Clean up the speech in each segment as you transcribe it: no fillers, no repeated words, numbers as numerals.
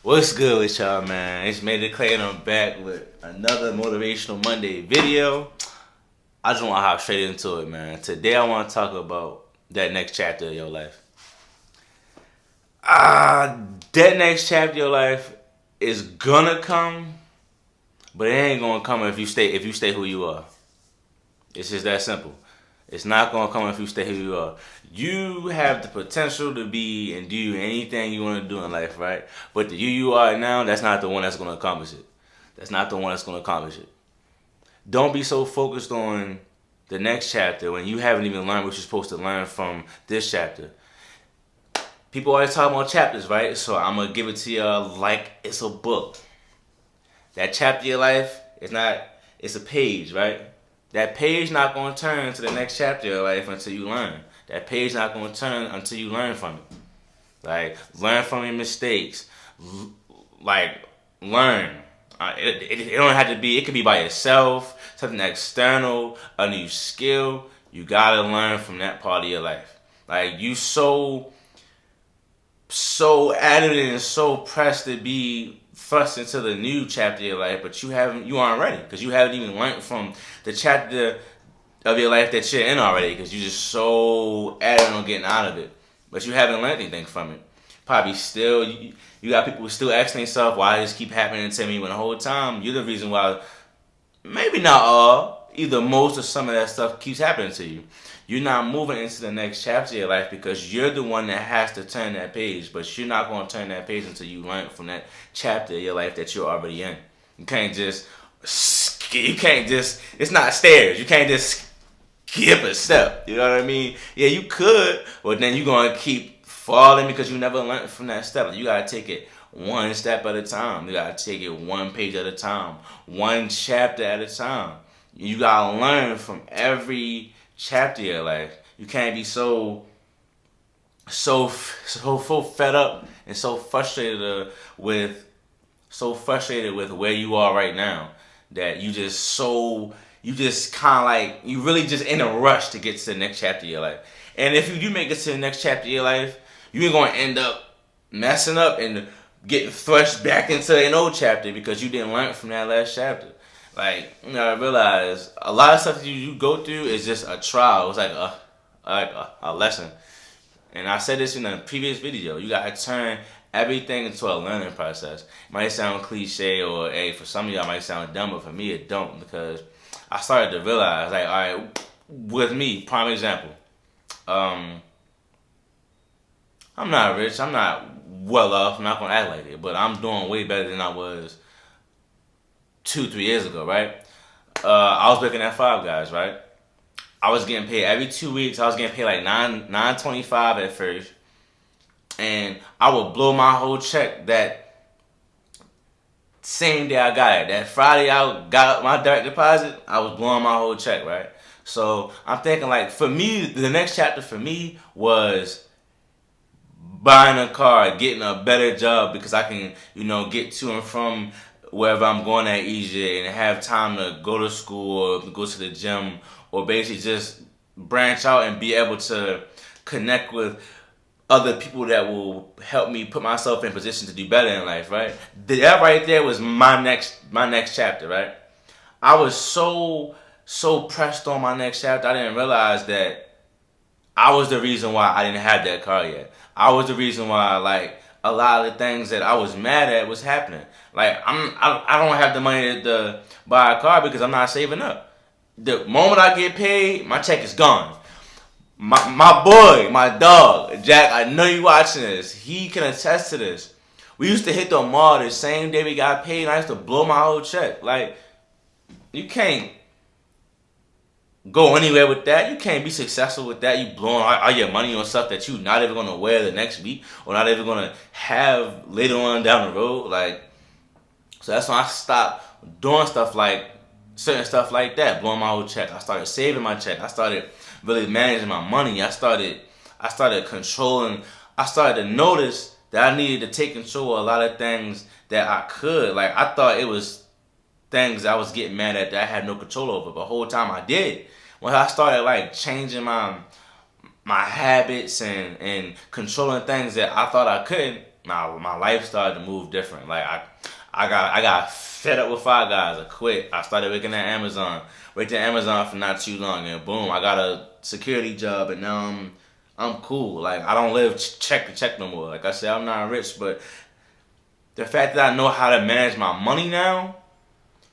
What's good with y'all, man? It's Made It Clay and I'm back with another Motivational Monday video. I just want to hop straight into it, man. Today I want to talk about that next chapter of your life. That next chapter of your life is gonna come, but it ain't gonna come if you stay who you are. It's just that simple. It's not gonna come if you stay who you are. You have the potential to be and do anything you want to do in life, right? But the you are now, that's not the one that's gonna accomplish it. That's not the one that's gonna accomplish it. Don't be so focused on the next chapter when you haven't even learned what you're supposed to learn from this chapter. People always talk about chapters, right? So I'm gonna give it to you like it's a book. That chapter of your life is not, it's a page, right? That page not going to turn to the next chapter of your life until you learn. That page not going to turn until you learn from it. Like, learn from your mistakes. Learn. It don't have to be, it could be by yourself, something external, a new skill. You got to learn from that part of your life. Like, you so adamant and so pressed to be thrust into the new chapter of your life, but you aren't ready because you haven't even learned from the chapter of your life that you're in already because you're just so adamant on getting out of it, but you haven't learned anything from it. Probably still, you got people who still asking themselves why this keep happening to me when the whole time you're the reason why. Maybe not all, either most or some of that stuff keeps happening to you. You're not moving into the next chapter of your life because you're the one that has to turn that page, but you're not going to turn that page until you learn from that chapter of your life that you're already in. You can't just, it's not stairs. You can't just skip a step. You know what I mean? Yeah, you could, but then you're going to keep falling because you never learned from that step. You got to take it one step at a time. You got to take it one page at a time, one chapter at a time. You got to learn from every chapter of your life. You can't be so fed up and so frustrated with where you are right now that you really just in a rush to get to the next chapter of your life. And if you do make it to the next chapter of your life, you're going to end up messing up and getting thrust back into an old chapter because you didn't learn from that last chapter. Like, you know, I realize a lot of stuff that you go through is just a trial. It's like a lesson. And I said this in a previous video. You got to turn everything into a learning process. It might sound cliche or, hey, for some of y'all it might sound dumb, but for me it don't because I started to realize, like, all right, with me, prime example. I'm not rich. I'm not well off. I'm not going to act like it, but I'm doing way better than I was 2-3 years ago, right? I was working at Five Guys, right? I was getting paid every 2 weeks. I was getting paid like $9.25 at first, and I would blow my whole check that same day I got it. That Friday I got my direct deposit, I was blowing my whole check, right? So I'm thinking, like, for me, the next chapter for me was buying a car, getting a better job because I can, get to and from wherever I'm going at easier and have time to go to school or go to the gym or basically just branch out and be able to connect with other people that will help me put myself in position to do better in life, right? That right there was my next chapter, right? I was so pressed on my next chapter, I didn't realize that I was the reason why I didn't have that car yet. I was the reason why, like, a lot of the things that I was mad at was happening. Like, I don't have the money to buy a car because I'm not saving up. The moment I get paid, my check is gone. My boy, my dog, Jack, I know you watching this. He can attest to this. We used to hit the mall the same day we got paid, and I used to blow my whole check. Like, you can't go anywhere with that. You can't be successful with that. You blowing all your money on stuff that you're not even going to wear the next week or not even going to have later on down the road. Like, so that's when I stopped doing certain stuff like that, blowing my whole check. I started saving my check. I started really managing my money. I started controlling. I started to notice that I needed to take control of a lot of things that I could. Like, I thought it was things I was getting mad at that I had no control over, but the whole time I did. When I started, like, changing my habits and controlling things that I thought I couldn't, my life started to move different. Like I got fed up with Five Guys. I quit. I started working at Amazon. Worked at Amazon for not too long, and boom, I got a security job, and now I'm cool. Like I don't live check to check no more. Like I said, I'm not rich, but the fact that I know how to manage my money now,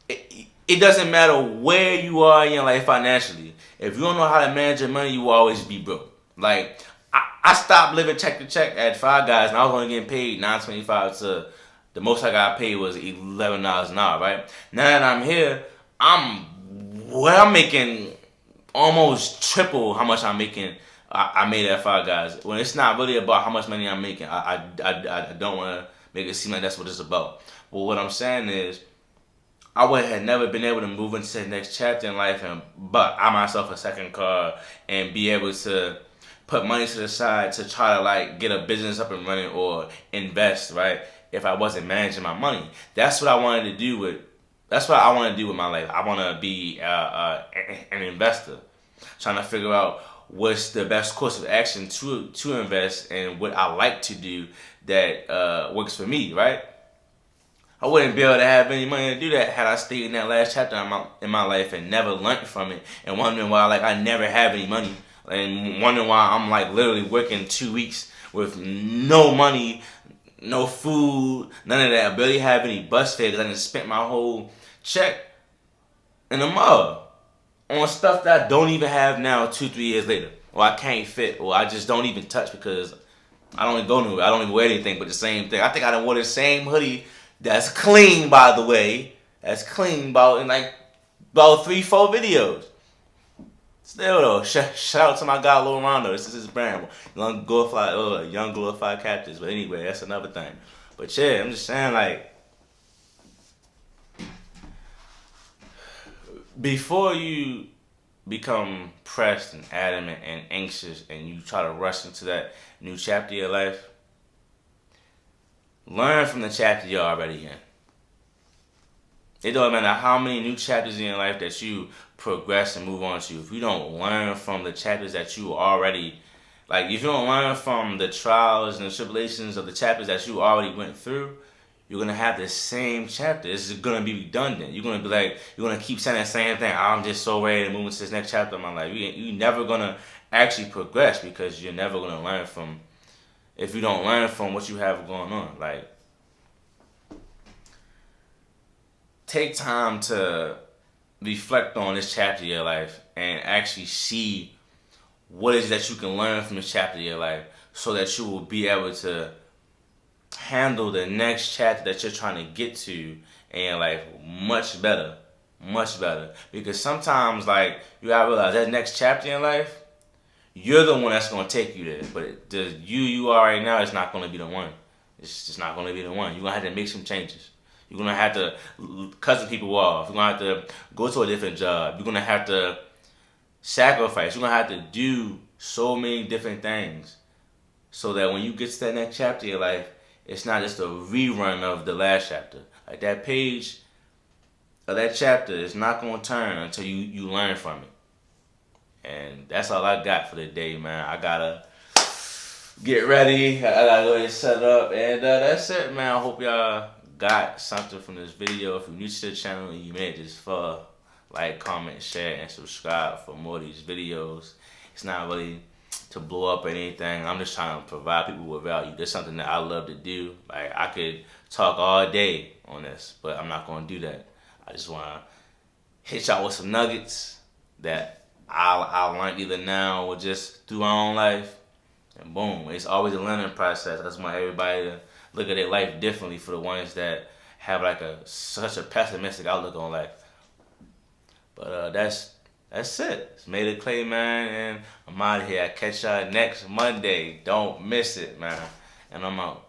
it doesn't matter where you are in your life financially. If you don't know how to manage your money, you will always be broke. Like I stopped living check to check at Five Guys, and I was only getting paid $9.25 to the most I got paid was $11 an hour. Right now that I'm here, I'm making almost triple how much I'm making. I made at Five Guys. When it's not really about how much money I'm making, I don't want to make it seem like that's what it's about. But what I'm saying is, I would have never been able to move into the next chapter in life and buy myself a second car and be able to put money to the side to try to like get a business up and running or invest, right? If I wasn't managing my money. That's what I wanted to do with my life. I want to be an investor, trying to figure out what's the best course of action to invest and what I like to do that works for me, right? I wouldn't be able to have any money to do that had I stayed in that last chapter in my life and never learned from it and wondering why like I never have any money and wondering why I'm like literally working 2 weeks with no money, no food, none of that. I barely have any bus fare because I just spent my whole check in the mug on stuff that I don't even have now 2-3 years later. Or I can't fit, or I just don't even touch because I don't even go nowhere. I don't even wear anything but the same thing. I think I done wore the same hoodie that's clean, by the way. That's clean about 3-4 videos. Still though, shout out to my guy Lil Rondo. This is his brand. Young glorified captives. But anyway, that's another thing. But yeah, I'm just saying like before you become pressed and adamant and anxious and you try to rush into that new chapter of your life, learn from the chapter you're already in. It don't matter how many new chapters in your life that you progress and move on to. If you don't learn from the chapters that you already, like if you don't learn from the trials and the tribulations of the chapters that you already went through, you're going to have the same chapter. It's going to be redundant. You're going to be like, you're going to keep saying the same thing. I'm just so ready to move into this next chapter of my life. You're never going to actually progress because you're never going to learn from, if you don't learn from what you have going on. Like, take time to reflect on this chapter of your life and actually see what it is that you can learn from this chapter of your life so that you will be able to handle the next chapter that you're trying to get to in your life much better. Because sometimes, like, you gotta realize that next chapter in life, you're the one that's gonna take you there. But the you are right now is not gonna be the one. It's just not gonna be the one. You're gonna have to make some changes. You're gonna have to cut some people off. You're gonna have to go to a different job. You're gonna have to sacrifice. You're gonna have to do so many different things so that when you get to that next chapter of your life, it's not just a rerun of the last chapter. Like that page of that chapter is not going to turn until you learn from it. And that's all I got for the day, man. I got to get ready. I got to go and set up. And that's it, man. I hope y'all got something from this video. If you're new to the channel and you made this far, like, comment, share, and subscribe for more of these videos. It's not really to blow up or anything. I'm just trying to provide people with value. That's something that I love to do. Like, I could talk all day on this, but I'm not going to do that. I just want to hit y'all with some nuggets that I learned either now or just through my own life. And boom, it's always a learning process. I just want everybody to look at their life differently for the ones that have like such a pessimistic outlook on life. But that's it. It's Made of Clay, man, and I'm out of here. I catch y'all next Monday. Don't miss it, man. And I'm out.